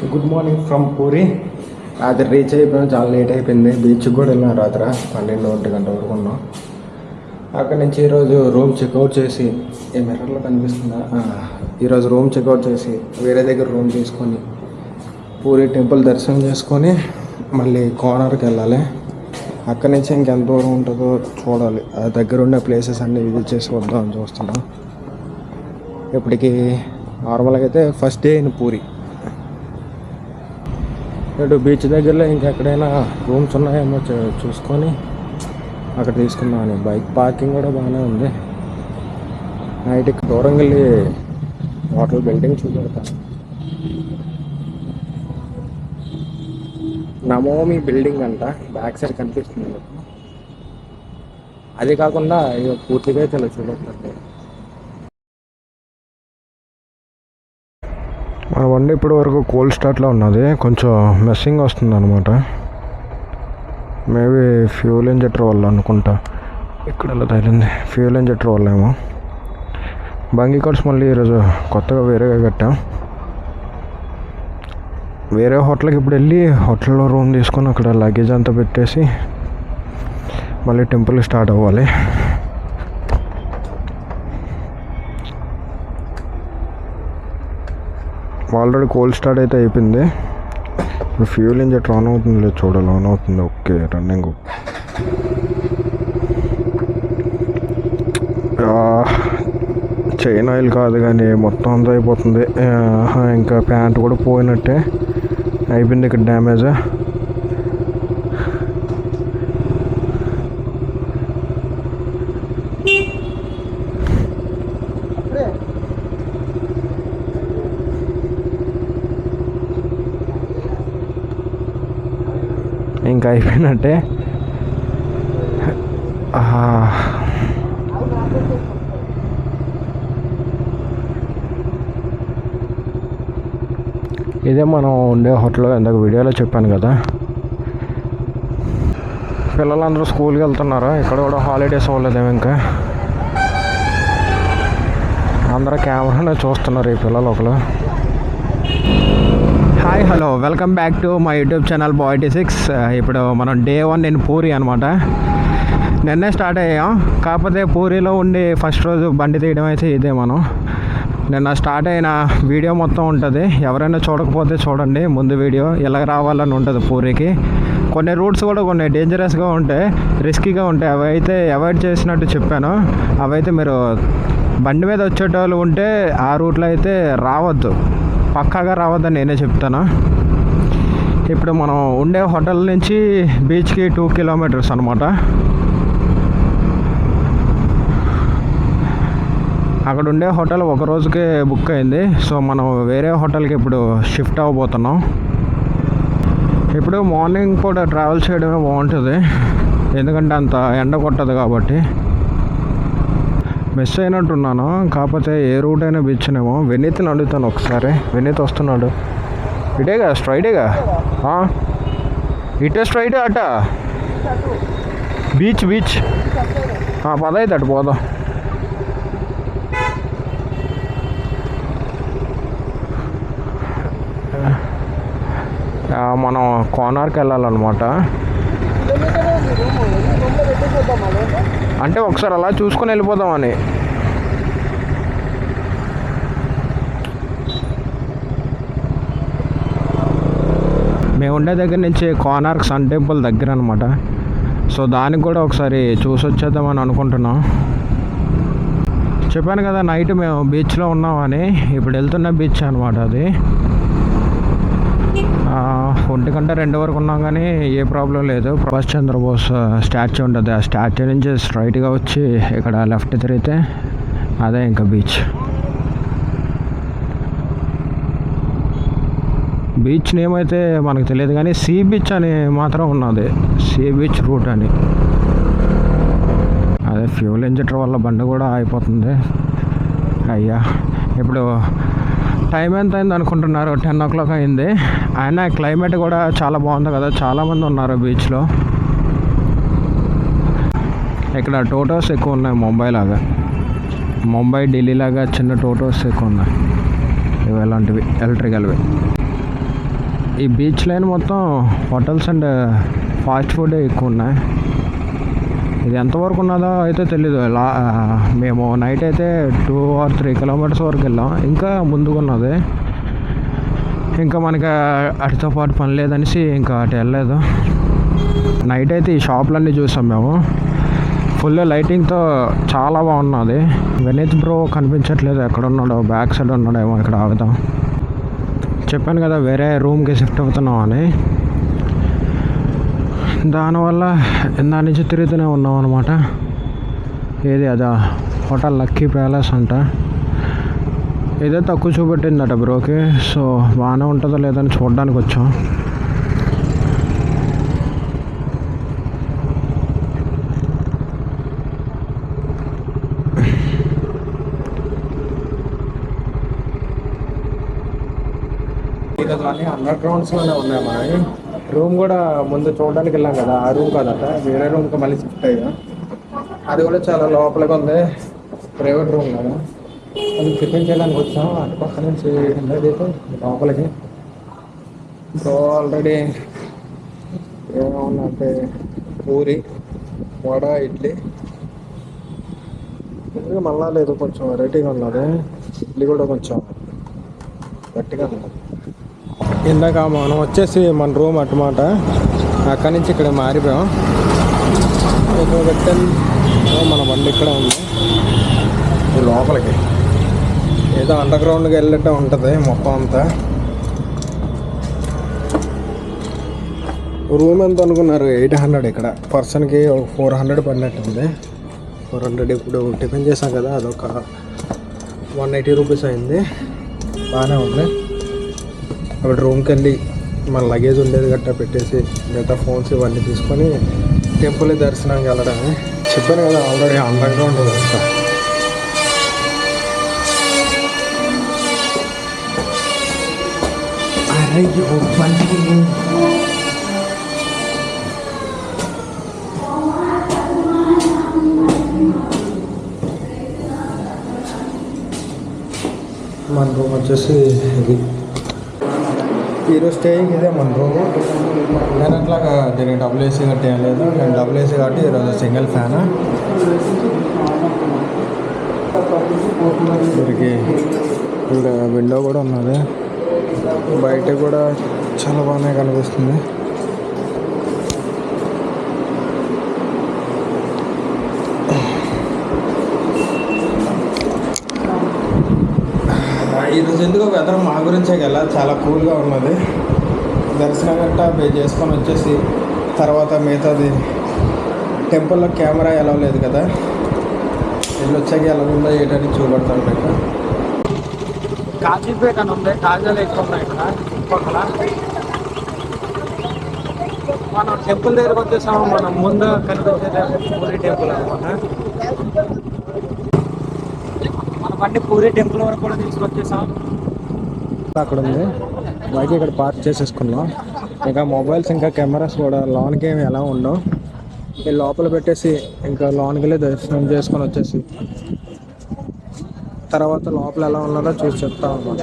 Good morning from puri. రాత్రి reach అయిపోయాం, చాలా లేట్ అయిపోయింది. బీచ్కి కూడా వెళ్ళాం రాత్రి 12-1 గంట వరకు ఉన్నాం. అక్కడి నుంచి ఈరోజు రూమ్ చెక్అవుట్ చేసి, ఏ మిర్రర్లో కనిపిస్తుందా, ఈరోజు రూమ్ చెక్అవుట్ చేసి వేరే దగ్గర రూమ్ తీసుకొని పూరి టెంపుల్ దర్శనం చేసుకొని మళ్ళీ కోనార్కి వెళ్ళాలి. అక్కడి నుంచి ఇంకెంత దూరం ఉంటుందో చూడాలి. ఆ దగ్గర ఉండే ప్లేసెస్ అన్నీ విజిట్ చేసి వద్దామని చూస్తున్నాం. ఇప్పటికి నార్మల్గా అయితే ఫస్ట్ డే ఇన్ పూరి. ఇటు బీచ్ దగ్గరలో ఇంకెక్కడైనా రూమ్స్ ఉన్నాయేమో చూసుకొని అక్కడ తీసుకుందామని. బైక్ పార్కింగ్ కూడా బాగానే ఉంది. నైట్కి దూరం వెళ్ళి హోటల్ బిల్డింగ్ చూపెడతా. నమోమి బిల్డింగ్ అంట, బ్యాక్ సైడ్ కనిపిస్తుంది. అది కాకుండా ఇక పూర్తిగా చాలా చూడొద్దండి. మన బండి ఇప్పటి వరకు కోల్డ్ స్టార్ట్లో ఉన్నది, కొంచెం మెస్సింగ్ వస్తుంది అనమాట. మేబీ ఫ్యూల్ ఇంజెక్టర్ వల్ల అనుకుంటా. ఇక్కడ ఎలా తగిలింది, ఫ్యూల్ ఇంజెక్టర్ వల్ల ఏమో. బంగి కార్డ్స్ మళ్ళీ ఈరోజు కొత్తగా వేరేగా కట్టాం. వేరే హోటల్కి ఇప్పుడు వెళ్ళి హోటల్లో రూమ్ తీసుకొని అక్కడ లగేజ్ అంతా పెట్టేసి మళ్ళీ టెంపుల్ స్టార్ట్ అవ్వాలి. ఆల్రెడీ కోల్డ్ స్టార్ట్ అయితే అయిపోయింది. ఇప్పుడు ఫ్యూల్ ఇంజెక్టర్ ఆన్ అవుతుంది లేదు చూడాలి. ఆన్ అవుతుంది, ఓకే. రన్నింగ్. చైన్ ఆయిల్ కాదు కానీ మొత్తం అంతా అయిపోతుంది. ఇంకా ప్యాంట్ కూడా పోయినట్టే అయిపోయింది ఇక్కడ డ్యామేజ్. ఇంకా అయిపోయినట్టే. ఇదే మనం ఉండే హోటల్. ఇందాక వీడియోలో చెప్పాను కదా, పిల్లలందరూ స్కూల్కి వెళ్తున్నారు. ఇక్కడ కూడా హాలిడేస్ అవ్వలేదేమో ఇంకా. అందరూ కెమెరాలో చూస్తున్నారు ఈ పిల్లలు ఒకరు. Hi, hello, welcome back to my YouTube channel Boy86. ఇప్పుడు మనం డే 1 ఇన్ పూరి అనమాట. నిన్నే స్టార్ట్ అయ్యాం. కాకపోతే పూరిలో ఉండి ఫస్ట్ రోజు బండి తీయడం అయితే ఇదే. మనం నిన్న స్టార్ట్ అయిన వీడియో మొత్తం ఉంటుంది. ఎవరైనా చూడకపోతే చూడండి, ముందు వీడియో ఎలా రావాలని ఉంటుంది పూరికి. కొన్ని రూట్స్ కూడా కొన్ని డేంజరస్గా ఉంటాయి, రిస్కీగా ఉంటాయి. అవి అయితే అవాయిడ్ చేసినట్టు చెప్పాను. అవైతే మీరు బండి మీద వచ్చేటోళ్ళు ఉంటే ఆ రూట్లో అయితే రావద్దు, పక్కాగా రావద్దని నేనే చెప్తాను. ఇప్పుడు మనం ఉండే హోటల్ నుంచి బీచ్కి 2 కిలోమీటర్స్ అనమాట. అక్కడ ఉండే హోటల్ ఒక రోజుకే బుక్ అయింది. సో మనం వేరే హోటల్కి ఇప్పుడు షిఫ్ట్ అవ్వబోతున్నాం. ఇప్పుడు మార్నింగ్ పూట ట్రావెల్ చేయడమే బాగుంటుంది, ఎందుకంటే అంత ఎండ కొట్టదు కాబట్టి. మిస్ అయినట్టున్నాను. కాకపోతే ఏ రూట్ అయినా బీచ్నేమో. వెనీత్ని అడుగుతాను ఒకసారి. వెనీత్ వస్తున్నాడు. ఇటేగా, స్ట్రైటేగా, ఇటే స్ట్రైట్ అట బీచ్. పదైతే అటు పోదాం. మనం కోనార్కి వెళ్ళాలన్నమాట. అంటే ఒకసారి అలా చూసుకొని వెళ్ళిపోదామని. మేము ఉండే దగ్గర నుంచి కోనార్క్ సన్ టెంపుల్ దగ్గర అనమాట. సో దానికి కూడా ఒకసారి చూసి వచ్చేద్దామని అనుకుంటున్నాం. చెప్పాను కదా నైట్ మేము బీచ్లో ఉన్నామని. ఇప్పుడు వెళ్తున్న బీచ్ అనమాట అది. 1 గంట 2 వరకు ఉన్నాం కానీ ఏ ప్రాబ్లం లేదు. సుభాష్ చంద్రబోస్ స్టాచ్యూ ఉంటుంది. ఆ స్టాచ్యూ నుంచి స్ట్రైట్గా వచ్చి ఇక్కడ లెఫ్ట్ తిరిగితే అదే ఇంకా బీచ్. బీచ్ నేమ్ అయితే మనకు తెలియదు కానీ సీ బీచ్ అని మాత్రం ఉన్నది. సీ బీచ్ రూట్ అని. అదే ఫ్యూల్ ఇంజెక్టర్ వల్ల బండి కూడా అయిపోతుంది. అయ్యా, ఇప్పుడు టైం ఎంత అయింది అనుకుంటున్నారు? 10 o'clock అయింది. అయినా క్లైమేట్ కూడా చాలా బాగుంది కదా, చాలామంది ఉన్నారు బీచ్లో. ఇక్కడ టోటోస్ ఎక్కువ ఉన్నాయి, ముంబై ఢిల్లీ లాగా చిన్న టోటోస్ ఎక్కువ ఉన్నాయి. ఇవి ఎలాంటివి ఎలక్ట్రికల్వి. ఈ బీచ్ లైన్ మొత్తం హోటల్స్ అండ్ ఫాస్ట్ ఫుడ్ ఎక్కువ ఉన్నాయి. ఇది ఎంతవరకు ఉన్నదో అయితే తెలీదు. మేము నైట్ అయితే 2 or 3 kilometers వరకు వెళ్ళాం. ఇంకా ముందుకు ఉన్నది. ఇంకా మనకి అటుతో పాటు పని లేదనేసి ఇంకా అటు వెళ్ళలేదు. నైట్ అయితే ఈ షాపులన్నీ చూసాం మేము. ఫుల్ లైటింగ్తో చాలా బాగున్నది. వినీత్ బ్రో కనిపించట్లేదు, ఎక్కడ ఉన్నాడో. బ్యాక్ సైడ్ ఉన్నాడేమో. ఇక్కడ ఆగుదాం. చెప్పాను కదా వేరే రూమ్కి షిఫ్ట్ అవుతున్నాం అని. దానివల్ల ఇందా నుంచి తిరుగుతూనే ఉన్నాం అనమాట. ఏది అదా హోటల్ లక్కీ ప్యాలెస్ అంట. ఇదే తక్కువ చూపెట్టిందట బ్రోకి. సో బాగానే ఉంటుందో లేదని చూడడానికి వచ్చాం. అన్నీ అండర్ గ్రౌండ్స్లోనే ఉన్నాయి మనవి. రూమ్ కూడా ముందు చూడడానికి వెళ్ళాం కదా, ఆ రూమ్ కాదట, వేరే రూమ్కి మళ్ళీ షిఫ్ట్ అయ్యాం. అది కూడా చాలా లోపలికి ఉంది, ప్రైవేట్ రూమ్ కదా. అది టిఫిన్ చేయడానికి వచ్చాం. అటు పక్క నుంచి అయితే లోపలికి. సో ఆల్రెడీ ఏమన్నా పూరి, వడ, ఇడ్లీ. మళ్ళా లేదు, కొంచెం వెరైటీగా ఉన్నది. ఇడ్లీ కూడా కొంచెం గట్టిగా ఉన్నది. ఇందాక మనం వచ్చేసి మన రూమ్ అన్నమాట. అక్కడి నుంచి ఇక్కడ మారిపోయాం. ఇక్కడ పెట్టాను మన బండి ఇక్కడ ఉంది. లోపలికి ఏదో అండర్ గ్రౌండ్కి వెళ్ళటం ఉంటుంది మొత్తం అంతా. రూమ్ ఎంత అనుకున్నారు? 800. ఇక్కడ పర్సన్కి 400 పడినట్టుంది. 400. ఇప్పుడు టిఫిన్ చేసాం కదా, అదొక 180 రూపీస్ అయింది. బాగానే ఉంది. అప్పుడు రూమ్కి వెళ్ళి మన లగేజ్ ఉండేది గట్టా పెట్టేసి మిగతా ఫోన్స్ ఇవన్నీ తీసుకొని టెంపుల్ దర్శనానికి వెళ్ళడమే. చెప్పాను కదా ఆల్రెడీ అండర్ గ్రౌండ్ వస్తా. మన రూమ్ వచ్చేసి ఇది. ఈరోజు స్టేయింగ్ ఇదే మన రూము. నేను అట్లాగా దీనికి డబుల్ ఏసీ కట్టి ఏం లేదు. నేను డబుల్ ఏసీ కాబట్టి ఈరోజు సింగిల్ ఫ్యాన్. దీనికి ఇక్కడ విండో కూడా ఉన్నది. బయట కూడా చాలా బాగానే కనిపిస్తుంది. ఈరోజు ఎందుకో వెదర్ మా గురించే కదా చాలా కూల్గా ఉన్నది. దర్శనం గట్టా పే చేసుకొని వచ్చేసి తర్వాత మిగతాది టెంపుల్లో కెమెరా ఎలా లేదు కదా, వెళ్ళి వచ్చాక ఎలా ఉందో ఏంటని చూపెడతాను. ఇక్కడ కాజీపేట అని ఉంది. కాజాలు ఎక్కువ ఉన్నాయి ఇక్కడ చుట్టుపక్కల. మనం టెంపుల్ దగ్గరకు వచ్చేసాము. మనం ముందు కనిపించేది పూరి టెంపుల్ అనమాట. మన బండి పూరి టెంపుల్ వరకు కూడా తీసుకొచ్చేసాం. అక్కడ ఉంది బైక్, ఇక్కడ పార్క్ చేసేసుకున్నాం. ఇంకా మొబైల్స్ ఇంకా కెమెరాస్ కూడా లోన్కి ఏమి ఎలా ఉండవు. లోపల పెట్టేసి ఇంకా లోన్కి వెళ్ళి దర్శనం చేసుకొని వచ్చేసి తర్వాత లోపల ఎలా ఉన్నదో చూసి చెప్తాం అనమాట.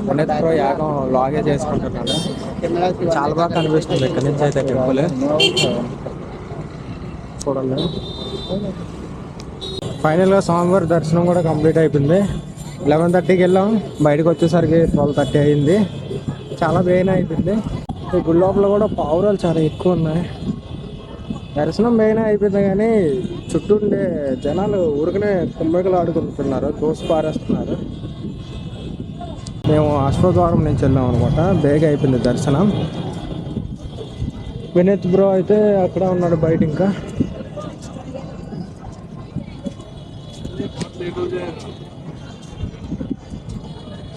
వినీత్ బ్రో యాగం లాగే చేసుకుంటున్నాడు. చాలా బాగా కనిపిస్తుంది ఇక్కడ నుంచి అయితే టెంపుల్. చూడండి. ఫైనల్గా స్వామివారి దర్శనం కూడా కంప్లీట్ అయిపోయింది. 11:30కి వెళ్ళాం. బయటకు వచ్చేసరికి 12:30 అయింది. చాలా బేగా అయిపోయింది. ఈ గుడి లోపల కూడా పావురాలు చాలా ఎక్కువ ఉన్నాయి. దర్శనం బేగా అయిపోయింది కానీ చుట్టూ ఉండే జనాలు ఊరికనే కుమ్మకలు ఆడుకుంటున్నారు, తోసి పారేస్తున్నారు. మేము అశ్వద్వారం నుంచి వెళ్ళాం అనమాట. బేగా అయిపోయింది దర్శనం. వినీత్ బ్రో అయితే అక్కడ ఉన్నాడు బయట. ఇంకా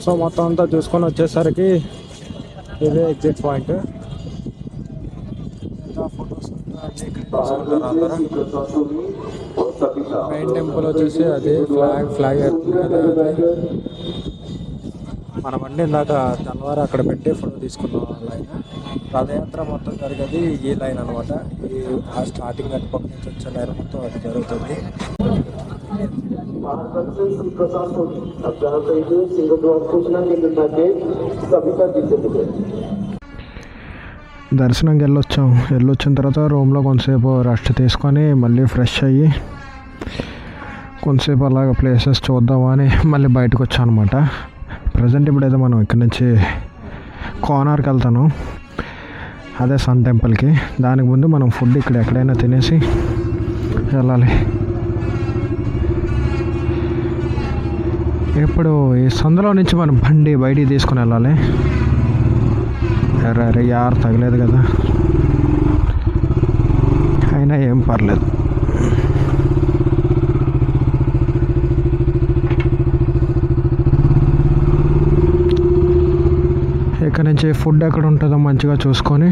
సో మొత్తం అంతా చూసుకొని వచ్చేసరికి ఇదే ఎగ్జిట్ పాయింట్. మెయిన్ టెంపుల్ వచ్చేసి అది ఫ్లాగ్ మన బండి ఇందాక తెల్లవారు అక్కడ పెట్టి ఫోటో తీసుకున్నాం ఆ లైన్. రథయాత్ర మొత్తం జరిగేది ఈ లైన్ అనమాట. ఆ స్టార్టింగ్ అటుపక్క నుంచి వచ్చే లైన్ మొత్తం అది జరుగుతుంది. దర్శనంకి వెళ్ళొచ్చిన తర్వాత రూమ్లో కొంతసేపు రెస్ట్ తీసుకొని మళ్ళీ ఫ్రెష్ అయ్యి కొంతసేపు అలాగ ప్లేసెస్ చూద్దామని మళ్ళీ బయటకు వచ్చాం అనమాట. ప్రజెంట్ ఇప్పుడైతే మనం ఇక్కడ నుంచి కోనార్కి వెళ్తాను, అదే సన్ టెంపుల్కి. దానికి ముందు మనం ఫుడ్ ఇక్కడ ఎక్కడైనా తినేసి వెళ్ళాలి. ఇప్పుడు ఈ సందులో నుంచి మనం బండి బయటికి తీసుకుని వెళ్ళాలి. అరే యార్ తగలేదు కదా, అయినా ఏం పర్లేదు. ఇక్కడ నుంచి ఫుడ్ ఎక్కడ ఉంటుందో మంచిగా చూసుకొని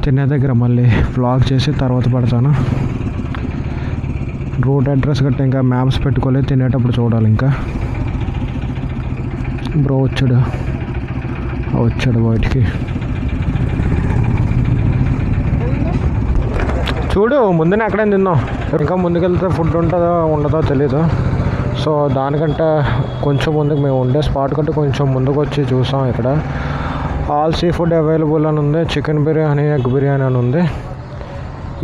తినే దగ్గర మళ్ళీ వ్లాగ్ చేసి తర్వాత పడతాను. రూట్ అడ్రస్ గట్రా ఇంకా మ్యాప్స్ పెట్టుకోలేదు, తినేటప్పుడు చూడాలి. ఇంకా బ్రో వచ్చాడు బయటికి. చూడు ముందునే ఎక్కడైనా తిన్నాం, ఇంకా ముందుకెళ్తే ఫుడ్ ఉంటుందో ఉండదో తెలీదు. సో దానికంటే కొంచెం ముందుకు మేము ఉండే స్పాట్ కంటే కొంచెం ముందుకు వచ్చి చూసాం. ఇక్కడ ఆల్ సీ ఫుడ్ అవైలబుల్ అని ఉంది, చికెన్ బిర్యానీ, ఎగ్ బిర్యానీ అని ఉంది.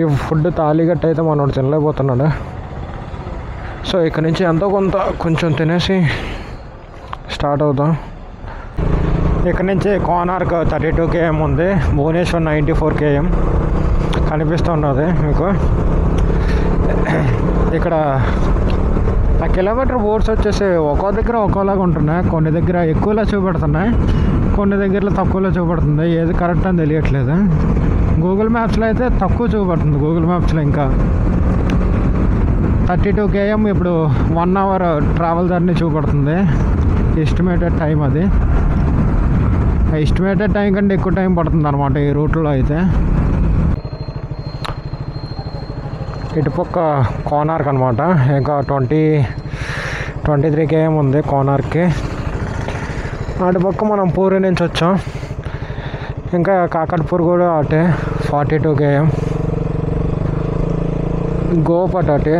ఈ ఫుడ్ తాళీ గట్ట అయితే మనోడు తినలేకపోతున్నాడు. సో ఇక్కడ నుంచి ఎంతో కొంచెం తినేసి స్టార్ట్ అవుతాం. ఇక్కడ నుంచి కోనార్క్ 32 km ఉంది, భువనేశ్వర్ 94 km కనిపిస్తున్నది మీకు. ఇక్కడ ఆ కిలోమీటర్ బోర్డ్స్ వచ్చేసి ఒక్కో దగ్గర ఒక్కోలాగా ఉంటున్నాయి. కొన్ని దగ్గర ఎక్కువలో చూపెడుతున్నాయి, కొన్ని దగ్గరలో తక్కువలో చూపెడుతుంది. ఏది కరెక్ట్ అని తెలియట్లేదు. గూగుల్ మ్యాప్స్లో అయితే తక్కువ చూపెడుతుంది. గూగుల్ మ్యాప్స్లో ఇంకా 32 km ఇప్పుడు 1 hour ట్రావెల్ జర్నీ చూపెడుతుంది. ఎస్టిమేటెడ్ టైం అది. ఎస్టిమేటెడ్ టైం కంటే ఎక్కువ టైం పడుతుంది అనమాట ఈ రూట్లో అయితే. ఇటుపక్క కోనార్క్ అనమాట. ఇంకా 23 km ఉంది కోనార్క్కి. అటుపక్క మనం పూరి నుంచి వచ్చాం. ఇంకా కాకట్పూర్ కూడా అటే 42 km. గోపాట్ అటే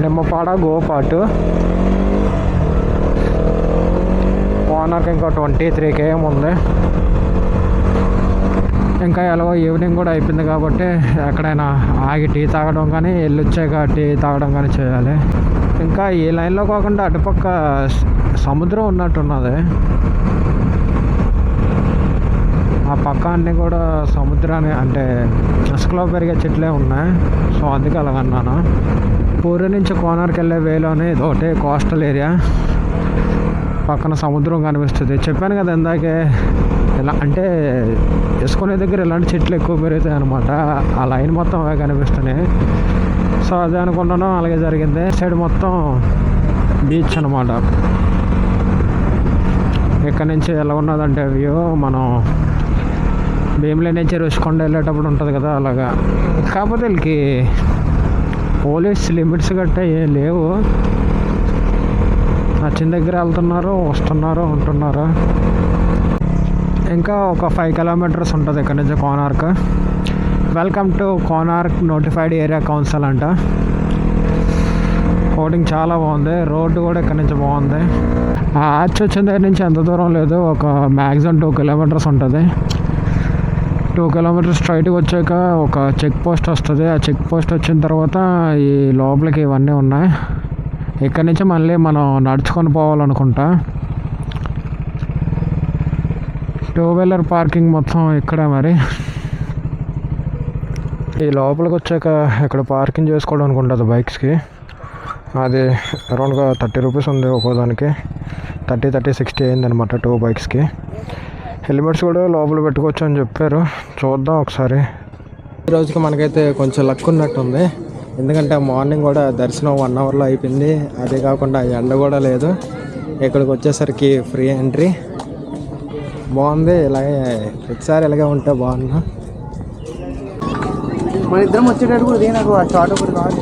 నిమ్మపాడ గోపాటు. కోనార్క్ ఇంకా 23 km ఉంది. ఇంకా ఎలాగో ఈవినింగ్ కూడా అయిపోయింది కాబట్టి ఎక్కడైనా ఆగి టీ తాగడం కానీ వెళ్ళొచ్చాక టీ తాగడం కానీ చేయాలి. ఇంకా ఈ లైన్లో కాకుండా అటుపక్క సముద్రం ఉన్నట్టున్నది. ఆ పక్క అన్నీ కూడా సముద్రాన్ని అంటే ఇసుకలో పెరిగే చెట్లే ఉన్నాయి. సో అందుకే అలాగన్నాను. పూరి నుంచి కోనార్కి వెళ్ళే వేలోనే ఇదొకటి కోస్టల్ ఏరియా, పక్కన సముద్రం కనిపిస్తుంది. చెప్పాను కదా ఇందాకే, ఇలా అంటే వేసుకునే దగ్గర ఇలాంటి చెట్లు ఎక్కువ పెరుగుతాయి అనమాట. ఆ లైన్ మొత్తం అవే కనిపిస్తున్నాయి. సో అదే అనుకున్నాను, అలాగే జరిగింది. సైడ్ మొత్తం బీచ్ అనమాట. ఇక్కడ నుంచి ఎలా ఉన్నదంటే వ్యూ మనం భీమిలి నుంచి రుషికొండ వెళ్ళేటప్పుడు ఉంటుంది కదా అలాగా. కాకపోతే వీళ్ళకి పోలీస్ లిమిట్స్ గట్టా ఏం లేవు. నచ్చిన దగ్గర వెళ్తున్నారు, వస్తున్నారు, ఉంటున్నారు. ఇంకా ఒక 5 kilometers ఉంటుంది ఇక్కడ నుంచి Konark. Welcome to Konark notified area council అంట. హోర్డింగ్ చాలా బాగుంది. రోడ్డు కూడా ఇక్కడ నుంచి బాగుంది. ఆ ఆర్చ్ వచ్చిన దగ్గర నుంచి ఎంత దూరం లేదు, ఒక మ్యాక్సిమం 2 kilometers ఉంటుంది. 2 kilometers స్ట్రైట్గా వచ్చాక ఒక చెక్ పోస్ట్ వస్తుంది. ఆ చెక్ పోస్ట్ వచ్చిన తర్వాత ఈ లోపలికి ఇవన్నీ ఉన్నాయి. ఇక్కడ నుంచి మళ్ళీ మనం నడుచుకొని పోవాలనుకుంటా. 2-wheeler పార్కింగ్ మొత్తం ఇక్కడ. మరి ఈ లోపలికి వచ్చాక ఇక్కడ పార్కింగ్ చేసుకోవడానికి ఉంటుంది బైక్స్కి. అది అరౌండ్గా 30 rupees ఉంది ఒక్కోదానికి. 30, 60 అయిందనమాట 2 bikesకి. హెల్మెట్స్ కూడా లోపల పెట్టుకోవచ్చు అని చెప్పారు. చూద్దాం ఒకసారి. ఈరోజుకి మనకైతే కొంచెం లక్ ఉన్నట్టుంది. ఎందుకంటే మార్నింగ్ కూడా దర్శనం 1 hourలో అయిపోయింది. అదే కాకుండా ఎండ కూడా లేదు. ఇక్కడికి వచ్చేసరికి ఫ్రీ ఎంట్రీ. బాగుంది. ఇలాగే ప్రతిసారి ఇలాగే ఉంటే బాగుంది. మన ఇద్దరం వచ్చేటట్టు కూడా నాకు ఆ షార్ట్ ఒకటి కావాలి.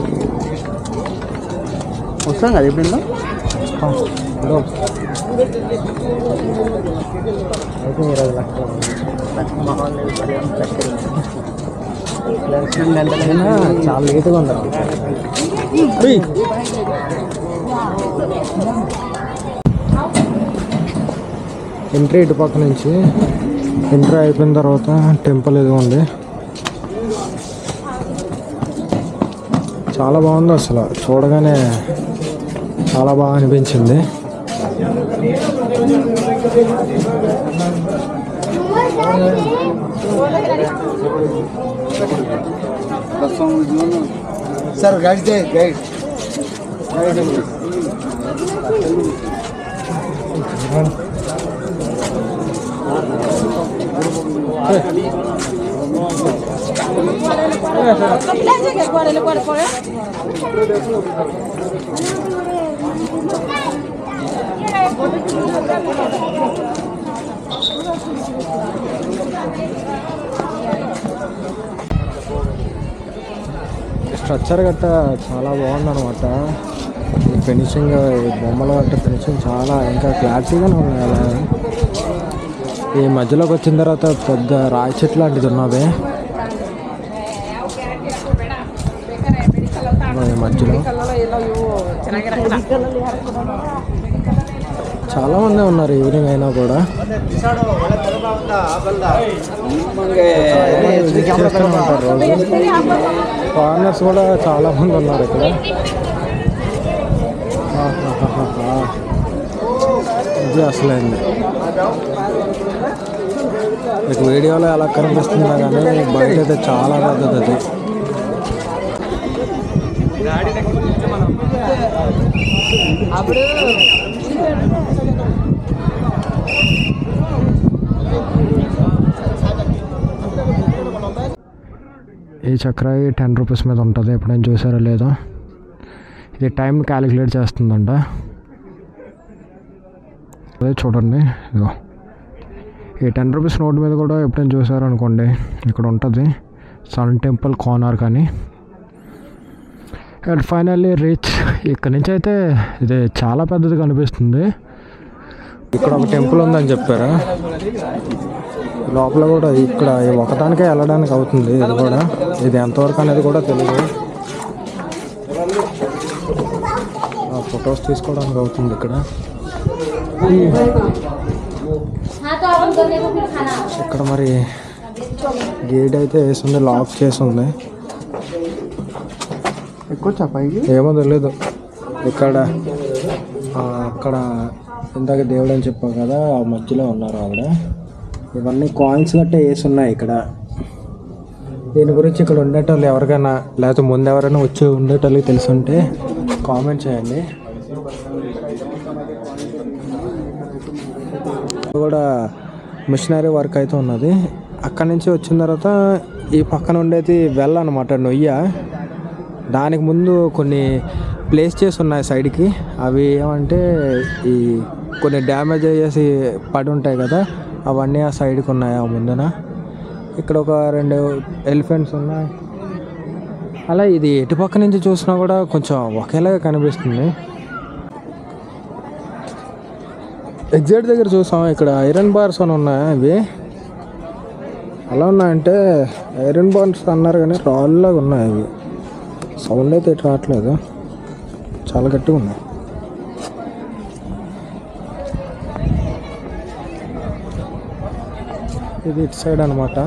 వస్తాం కదా ఇప్పుడు అయితే ఈరోజు చాలా లేట్గా ఉంది. ఎంట్రీ ఇటు పక్క నుంచి ఎంట్రీ అయిపోయిన తర్వాత టెంపుల్ ఇది ఉంది. చాలా బాగుంది అసలు, చూడగానే చాలా బాగా అనిపించింది. सर गाइड दे गाइड స్ట్రక్చర్ గట్ట చాలా బాగుందన్నమాట. ఈ ఫినిషింగ్, బొమ్మల గట్ట ఫినిషింగ్ చాలా ఇంకా క్లారిటీగానే ఉన్నాయి. అలా ఈ మధ్యలోకి వచ్చిన తర్వాత పెద్ద రాయి చెట్టు లాంటిది ఉన్నది ఈ మధ్యలో. చాలా మంది ఉన్నారు ఈవినింగ్ అయినా కూడా. ఫారినర్స్ కూడా చాలా మంది ఉన్నారు ఇక్కడ. ఇది అసలైంది. మీకు వీడియోలో ఎలా కనిపిస్తుందా కానీ బయట అయితే చాలా పెద్దది. అది ఈ చక్రాయి 10 రూపీస్ మీద ఉంటుంది. ఎప్పుడైనా చూసారో లేదో. ఇది టైం క్యాలిక్యులేట్ చేస్తుందంట. అదే చూడండి, ఇదిగో ఈ 10 రూపీస్ నోట్ మీద కూడా ఎప్పుడైనా చూసారు అనుకోండి, ఇక్కడ ఉంటుంది సన్ టెంపుల్ కోనార్క్ అని. And finally reach. ఇక్కడ నుంచి అయితే ఇది చాలా పెద్దది కనిపిస్తుంది. ఇక్కడ ఒక టెంపుల్ ఉందని చెప్పారు. లోపల కూడా ఇక్కడ ఒకదానికే వెళ్ళడానికి అవుతుంది. ఇది కూడా, ఇది ఎంతవరకు అనేది కూడా తెలియదు. ఫొటోస్ తీసుకోవడానికి అవుతుంది ఇక్కడ. ఇక్కడ మరి గేట్ అయితే వేసింది, లాక్ చేసి ఉంది. ఎక్కువ పైకి ఏమో తెలియదు. ఇక్కడ అక్కడ ఇందాక దేవుడు అని చెప్పావు కదా, ఆ మధ్యలో ఉన్నారు ఆవిడ. ఇవన్నీ కాయిన్స్ గట్టే వేసి ఉన్నాయి ఇక్కడ. దీని గురించి ఇక్కడ ఉండేటోళ్ళు ఎవరికైనా, లేకపోతే ముందు ఎవరైనా వచ్చి ఉండేటోళ్ళకి తెలుసుంటే కామెంట్ చేయండి. కూడా మిషనరీ వర్క్ అయితే ఉన్నది. అక్కడి నుంచి వచ్చిన తర్వాత ఈ పక్కన ఉండేది వెళ్ళనమాట, నొయ్య. దానికి ముందు కొన్ని ప్లేస్ చేసి ఉన్నాయి సైడ్కి. అవి ఏమంటే ఈ కొన్ని డ్యామేజ్ అయ్యేసి పడి ఉంటాయి కదా, అవన్నీ ఆ సైడ్కి ఉన్నాయి. ఆ ముందున ఇక్కడ ఒక 2 ఎలిఫెంట్స్ ఉన్నాయి. అలా ఇది ఎటు పక్క నుంచి చూసినా కూడా కొంచెం ఒకేలాగా కనిపిస్తుంది. ఎగ్జిట్ దగ్గర చూసాం, ఇక్కడ ఐరన్ బార్స్ అని ఉన్నాయి. అవి ఎలా ఉన్నాయంటే ఐరన్ బార్స్ అన్నారు కానీ రాళ్ళలాగా ఉన్నాయి. అవి సౌండ్ అయితే ఇటు రావట్లేదు, చాలా గట్టిగా ఉన్నాయి. ఇది ఇటు సైడ్ అనమాట,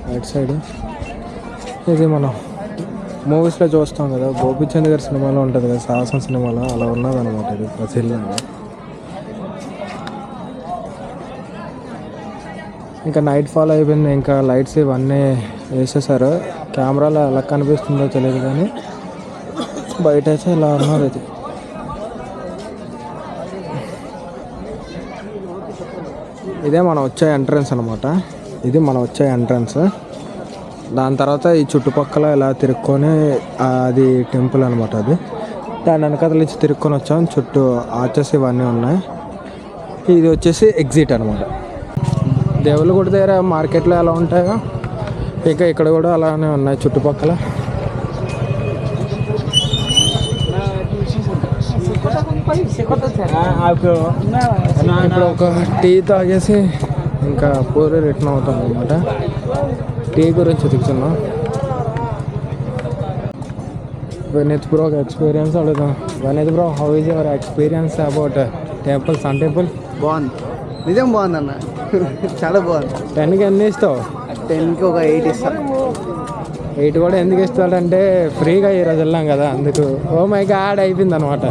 రైట్ సైడ్. ఇది మనం మూవీస్లో చూస్తాం కదా, గోపిచంద్ గారి సినిమాలో ఉంటుంది కదా, సాహసం సినిమాలో, అలా ఉన్నదన్నమాట. ఇది ప్రసిద్ధంగా. ఇంకా నైట్ ఫాల్ అయిపోయింది, ఇంకా లైట్స్ ఇవన్నీ వేసేసారు. కెమెరాలో ఎలా కనిపిస్తుందో తెలియదు కానీ బయట అయితే ఇలా ఉన్నారు. ఇది ఇదే మనం వచ్చే ఎంట్రన్స్ అనమాట. ఇది మనం వచ్చే ఎంట్రన్స్. దాని తర్వాత ఈ చుట్టుపక్కల ఇలా తిరుక్కొని అది టెంపుల్ అనమాట. అది దాని వెనకాల నుంచి తిరుక్కొని వచ్చాం. చుట్టూ ఆర్చెస్ ఇవన్నీ ఉన్నాయి. ఇది వచ్చేసి ఎగ్జిట్ అనమాట. దేవుళ్ళ గుడి దగ్గర మార్కెట్లో ఎలా ఉంటాయో ఇంకా ఇక్కడ కూడా అలానే ఉన్నాయి చుట్టుపక్కల. ఇప్పుడు ఒక టీ తాగేసి ఇంకా పూరి రిటర్న్ అవుతాం అనమాట. టీ గురించి వెతుకుతున్నాం. వినీత్ బ్రో ఎక్స్పీరియన్స్ అడుగుతాం. Vineet bro, how is your experience about temple, sun temple? బాగుంది, నిజం బాగుంది అన్న. చాలా బాగుంది. 10కి ఎన్ని ఇస్తావు? 10కి ఒక 8 ఇస్తాను. 8 కూడా ఎందుకు ఇస్తాడంటే ఫ్రీగా ఈరోజు వెళ్ళాం కదా అందుకు. ఓ మై గాడ్ అయిపోయింది అనమాట.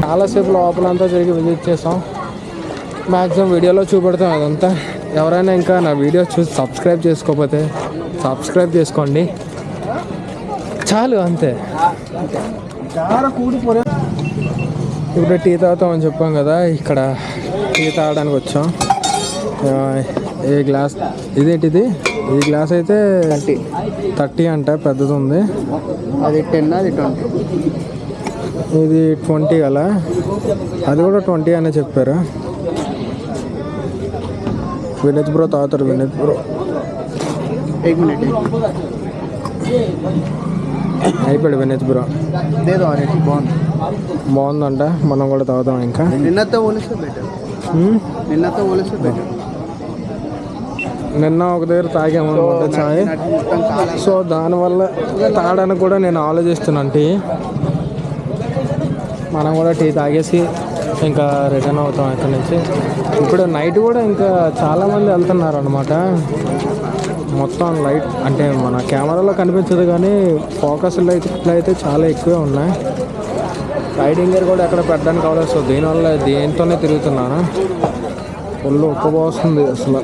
చాలాసేపు లోపలంతా తిరిగి విజిట్ చేసాం. మ్యాక్సిమం వీడియోలో చూపెడతాం అదంతా. ఎవరైనా ఇంకా నా వీడియో చూసి సబ్స్క్రైబ్ చేసుకోకపోతే సబ్స్క్రైబ్ చేసుకోండి చాలు, అంతే. ఇప్పుడు టీ తాగుతామని చెప్పాం కదా, ఇక్కడ టీ తాగడానికి వచ్చాం. ఏ గ్లాస్ ఇదేంటిది? ఈ గ్లాస్ అయితే 30 అంట, పెద్దది ఉంది. అది 10, అది 20. ఇది 20 కదా, అది కూడా 20 అనే చెప్పారు. వినీత్ బ్రో తాగుతారు. వినీత్ బ్రో 1 मिनट అయిపోయాడు. వినీత్ బ్రో బాగుందంట, మనం కూడా తాగుతాం. ఇంకా నిన్నతో పోలిస్తే బెటర్. నిన్న ఒక దగ్గర తాగాము అనమాట చాయ్. సో దానివల్ల తాగడానికి కూడా నేను ఆలోచిస్తున్నాను టీ. మనం కూడా టీ తాగేసి ఇంకా రిటర్న్ అవుతాం ఇక్కడ నుంచి. ఇప్పుడు నైట్ కూడా ఇంకా చాలామంది వెళ్తున్నారు అనమాట. మొత్తం లైట్ అంటే మన కెమెరాలో కనిపించదు కానీ ఫోకస్లో అయితే చాలా ఎక్కువే ఉన్నాయి. రైడింగ్ గేర్ కూడా ఎక్కడ పెట్టడానికి అవ్వలేదు. సో దీనివల్ల దేంతోనే తిరుగుతున్నాను. ఒళ్ళు ఉక్కబోస్తుంది అసలు,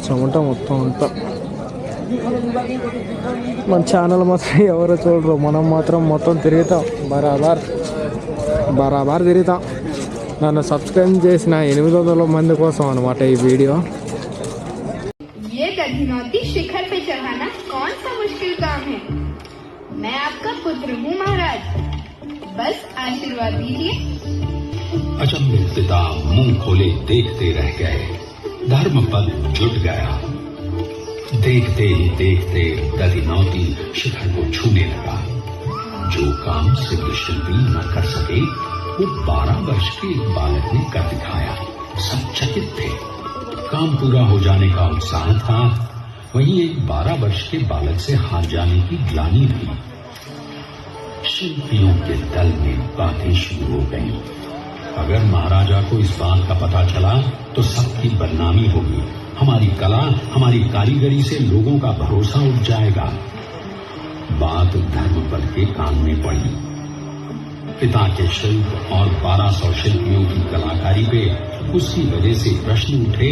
చెమట మొత్తం అంతా. మన ఛానల్ మాత్రం ఎవరో చూడరు, మనం మాత్రం మొత్తం తిరుగుతాం. బరాబర్ తిరుగుతాం. నన్ను సబ్స్క్రైబ్ చేసిన 800 మంది కోసం అనమాట ఈ వీడియో. ये दधिनौती शिखर पे चढ़ाना कौन सा मुश्किल काम है? मैं आपका पुत्र हूँ महाराज, बस आशीर्वाद दीजिए। अचंभित पिता मुंह खोले देखते रह गए। धर्म पद जुट गया। देखते ही देखते दधिनौती शिखर को छूने लगा। जो काम सिद्ध शिल्पी न कर सके वो 12 वर्ष के एक बालक ने कर दिखाया। सब चकित थे। काम पूरा हो जाने का उत्साह था, वहीं एक 12 वर्ष के बालक से हार जाने की ग्लानि थी। शिल्पियों के दल में बातें शुरू हो गई। अगर महाराजा को इस बात का पता चला तो सबकी बदनामी होगी। हमारी कला, हमारी कारीगरी से लोगों का भरोसा उठ जाएगा। बात धर्मपद के कान में पड़ी। पिता के शिल्प और 1200 शिल्पियों की कलाकारी पे उसकी वजह से प्रश्न उठे,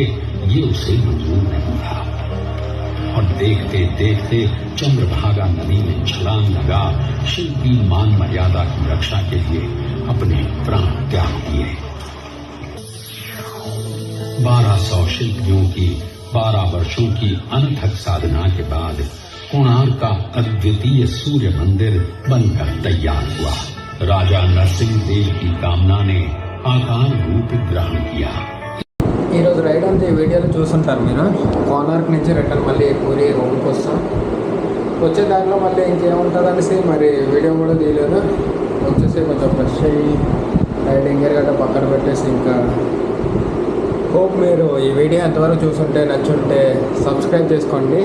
ये उसे मंजूर नहीं था। और देखते देखते चंद्रभागा नदी में छलांग लगा। शिल्पी मान मर्यादा की रक्षा के लिए अपने प्राण त्याग दिए। 1200 शिल्पियों की 12 वर्षों की अनथक साधना के बाद कोणार्क का अद्वितीय सूर्य मंदिर बनकर तैयार हुआ। राजा नरसिंह देव की कामना ने आकार रूप ग्रहण किया। ఈరోజు రైడ్ అంతా ఈ వీడియోలో చూస్తుంటారు మీరు. కోనార్క్ నుంచి రిటర్న్ మళ్ళీ పూరి రూమ్కి వస్తాం. వచ్చే దారిలో మళ్ళీ ఇంకేముంటుంది అనేసి మరి వీడియో కూడా తీయలేదు. వచ్చేసి కొంచెం ఫ్రెష్ అయ్యి రైడింగ్ గేర్ గట్రా పక్కన పెట్టేసి ఇంకా హోప్ మీరు ఈ వీడియో ఎంతవరకు చూసుంటే నచ్చుంటే సబ్స్క్రైబ్ చేసుకోండి.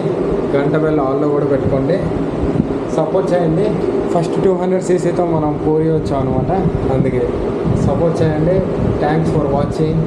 గంట బెల్ ఆల్లో కూడా పెట్టుకోండి. సపోర్ట్ చేయండి. ఫస్ట్ 200cc మనం పూరి వచ్చాం అనమాట, అందుకే సపోర్ట్ చేయండి. Thanks for watching.